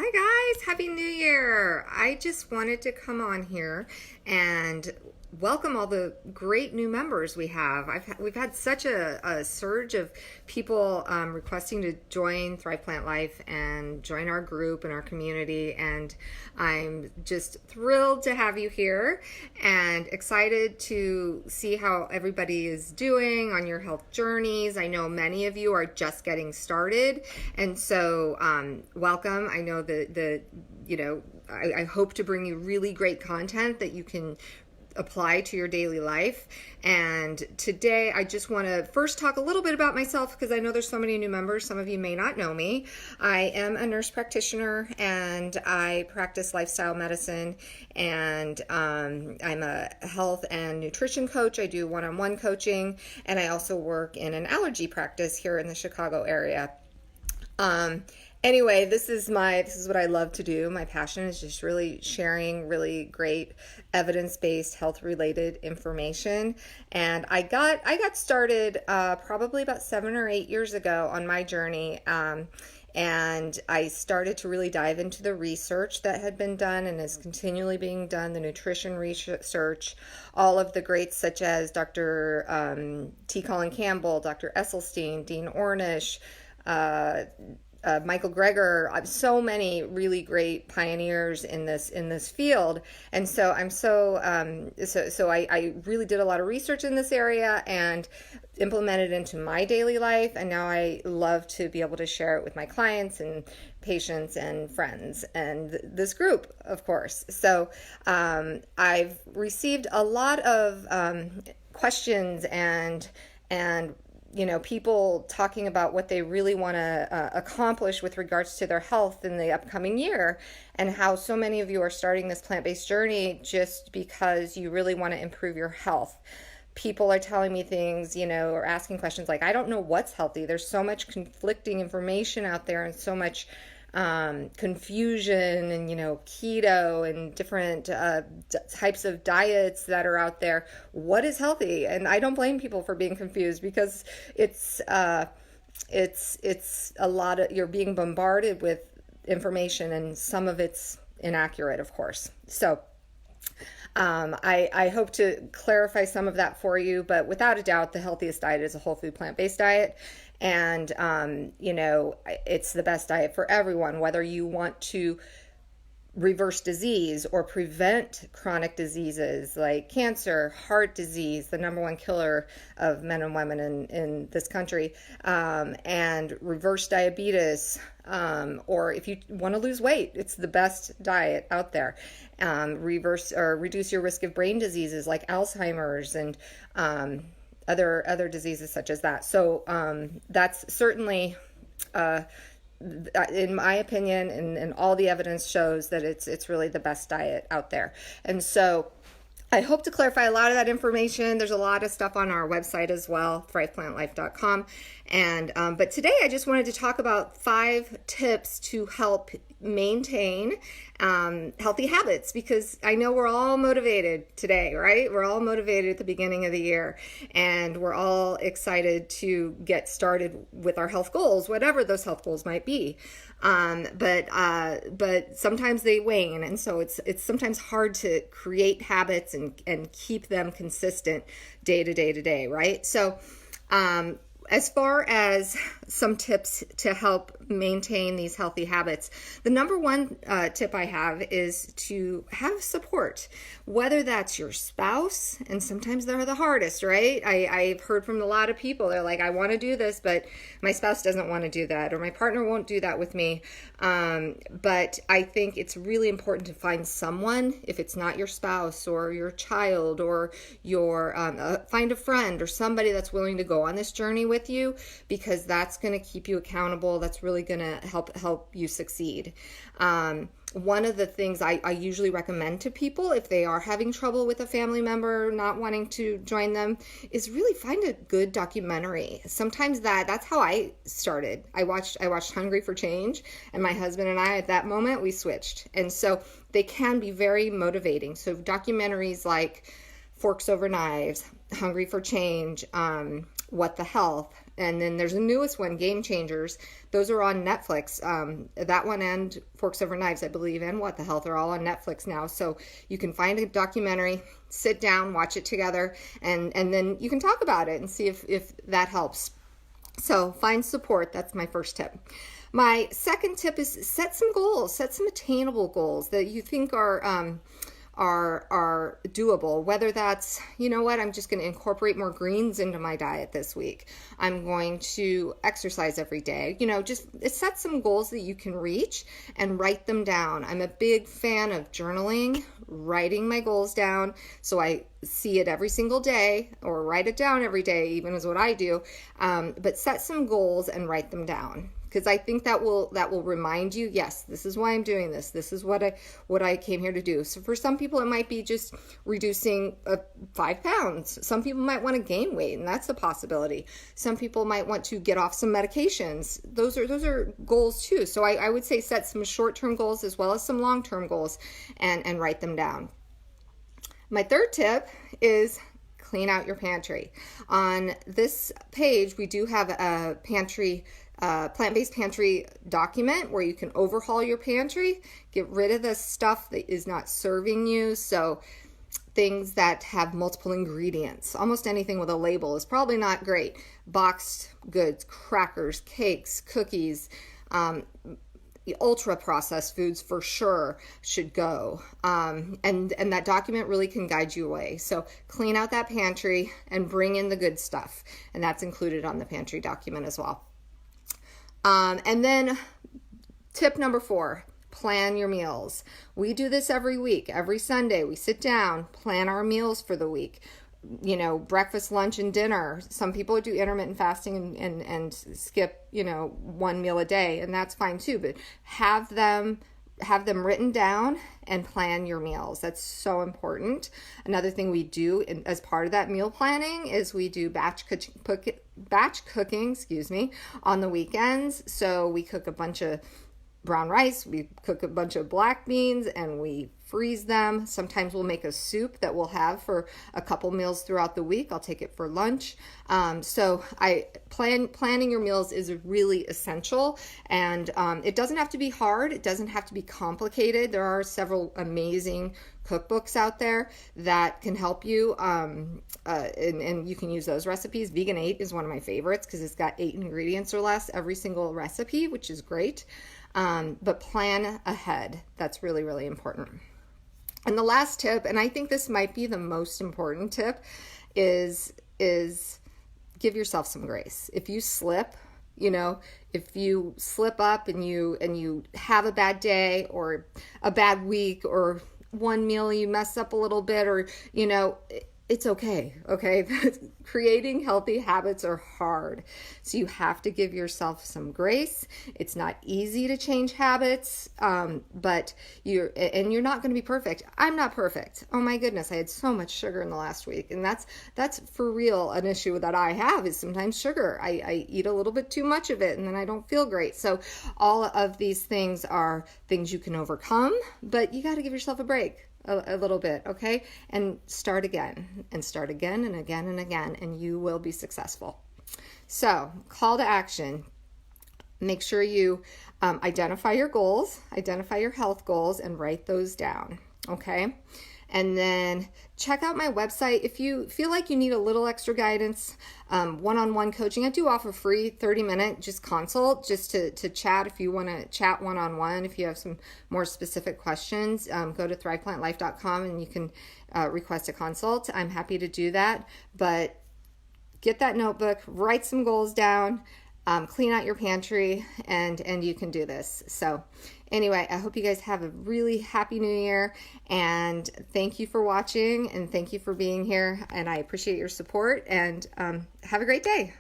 Hi guys, Happy New Year! I just wanted to come on here and welcome all the great new members we have. We've had such a surge of people requesting to join Thrive Plant Life and join our group and our community, and I'm just thrilled to have you here and excited to see how everybody is doing on your health journeys. I know many of you are just getting started, and so welcome. I know I hope to bring you really great content that you can apply to your daily life. And today I just want to first talk a little bit about myself because I know there's so many new members. Some of you may not know me. I am a nurse practitioner and I practice lifestyle medicine, and I'm a health and nutrition coach. I do one-on-one coaching, and I also work in an allergy practice here in the Chicago area. Anyway, this is what I love to do. My passion is just really sharing really great evidence-based health-related information. And I got started probably about 7 or 8 years ago on my journey. And I started to really dive into the research that had been done and is continually being done, the nutrition research, all of the greats such as Dr. T. Colin Campbell, Dr. Esselstyn, Dean Ornish, Michael Greger, so many really great pioneers in this field. And so I'm I really did a lot of research in this area and implemented it into my daily life. And now I love to be able to share it with my clients and patients and friends and this group, of course. So I've received a lot of questions and people talking about what they really want to accomplish with regards to their health in the upcoming year, and how so many of you are starting this plant-based journey just because you really want to improve your health. People are telling me things, or asking questions like, I don't know what's healthy. There's so much conflicting information out there and so much confusion and keto and different types of diets that are out there. What is healthy? And I don't blame people for being confused, because it's a lot of, you're being bombarded with information, and some of it's inaccurate, of course. So I hope to clarify some of that for you, but without a doubt, the healthiest diet is a whole food plant-based diet. And, it's the best diet for everyone, whether you want to reverse disease or prevent chronic diseases like cancer, heart disease, the number one killer of men and women in this country, and reverse diabetes, or if you want to lose weight, it's the best diet out there. Reverse or reduce your risk of brain diseases like Alzheimer's and other diseases such as that. So that's certainly, in my opinion, and all the evidence shows that it's really the best diet out there. And so I hope to clarify a lot of that information. There's a lot of stuff on our website as well, thriveplantlife.com. And but today I just wanted to talk about 5 tips to help maintain healthy habits, because I know we're all motivated today, right? We're all motivated at the beginning of the year, and we're all excited to get started with our health goals, whatever those health goals might be. But sometimes they wane, and so it's sometimes hard to create habits and keep them consistent day to day, right? So as far as some tips to help maintain these healthy habits, the number one tip I have is to have support, whether that's your spouse, and sometimes they're the hardest, right? I've heard from a lot of people, they're like, I want to do this, but my spouse doesn't want to do that, or my partner won't do that with me. But I think it's really important to find someone, if it's not your spouse or your child or your find a friend or somebody that's willing to go on this journey with you, because that's going to keep you accountable. That's really going to help you succeed. One of the things I usually recommend to people if they are having trouble with a family member not wanting to join them is really find a good documentary. Sometimes that's how I started. I watched Hungry for Change, and my husband and I at that moment we switched. And so they can be very motivating. So documentaries like Forks Over Knives, Hungry for Change, What the Health, And then there's a newest one, Game Changers. Those are on Netflix. That one and Forks Over Knives, I believe, and What the Health are all on Netflix now. So you can find a documentary, sit down, watch it together, and then you can talk about it and see if that helps. So find support. That's my first tip. My second tip is set some goals, set some attainable goals that you think are doable. Whether that's, you know what, I'm just going to incorporate more greens into my diet this week. I'm going to exercise every day. You know, just set some goals that you can reach and write them down. I'm a big fan of journaling, writing my goals down so I see it every single day, or write it down every day, even is what I do. But set some goals and write them down, because I think that will remind you, yes, this is why I'm doing this. This is what I came here to do. So for some people, it might be just reducing 5 pounds. Some people might want to gain weight, and that's a possibility. Some people might want to get off some medications. Those are goals too. So I would say set some short-term goals as well as some long-term goals, and write them down. My third tip is clean out your pantry. On this page, we do have a pantry, plant-based pantry document where you can overhaul your pantry, get rid of the stuff that is not serving you. So things that have multiple ingredients, almost anything with a label is probably not great. Boxed goods, crackers, cakes, cookies, ultra processed foods for sure should go. And that document really can guide you away. So clean out that pantry and bring in the good stuff. And that's included on the pantry document as well. And then tip number 4, plan your meals. We do this every week. Every Sunday we sit down, plan our meals for the week. You know, breakfast, lunch, and dinner. Some people do intermittent fasting and skip, you know, one meal a day, and that's fine too. But have them written down and plan your meals. That's so important. Another thing we do as part of that meal planning is we do batch cooking, on the weekends. So we cook a bunch of brown rice, we cook a bunch of black beans, and we freeze them. Sometimes we'll make a soup that we'll have for a couple meals throughout the week. I'll take it for lunch. So planning your meals is really essential, and it doesn't have to be hard. It doesn't have to be complicated. There are several amazing cookbooks out there that can help you, and you can use those recipes. Vegan 8 is one of my favorites because it's got 8 ingredients or less every single recipe, which is great. But plan ahead. That's really, really important. And the last tip, and I think this might be the most important tip, is give yourself some grace. If you slip, you know, if you slip up and you have a bad day or a bad week, or one meal you mess up a little bit, or, you know, it's okay. Creating healthy habits are hard. So you have to give yourself some grace. It's not easy to change habits, but you're not going to be perfect. I'm not perfect. Oh my goodness, I had so much sugar in the last week. And that's for real an issue that I have, is sometimes sugar. I eat a little bit too much of it and then I don't feel great. So all of these things are things you can overcome, but you got to give yourself a break. A little bit, okay? And start again and again and again, and you will be successful. So, call to action. Make sure you identify your goals, identify your health goals, and write those down, okay? And then check out my website. If you feel like you need a little extra guidance, one-on-one coaching, I do offer free 30-minute just consult, just to chat if you want to chat one-on-one. If you have some more specific questions, go to thriveplantlife.com and you can request a consult. I'm happy to do that. But get that notebook, write some goals down, clean out your pantry, and you can do this. So anyway, I hope you guys have a really happy new year, and thank you for watching, and thank you for being here, and I appreciate your support, and have a great day.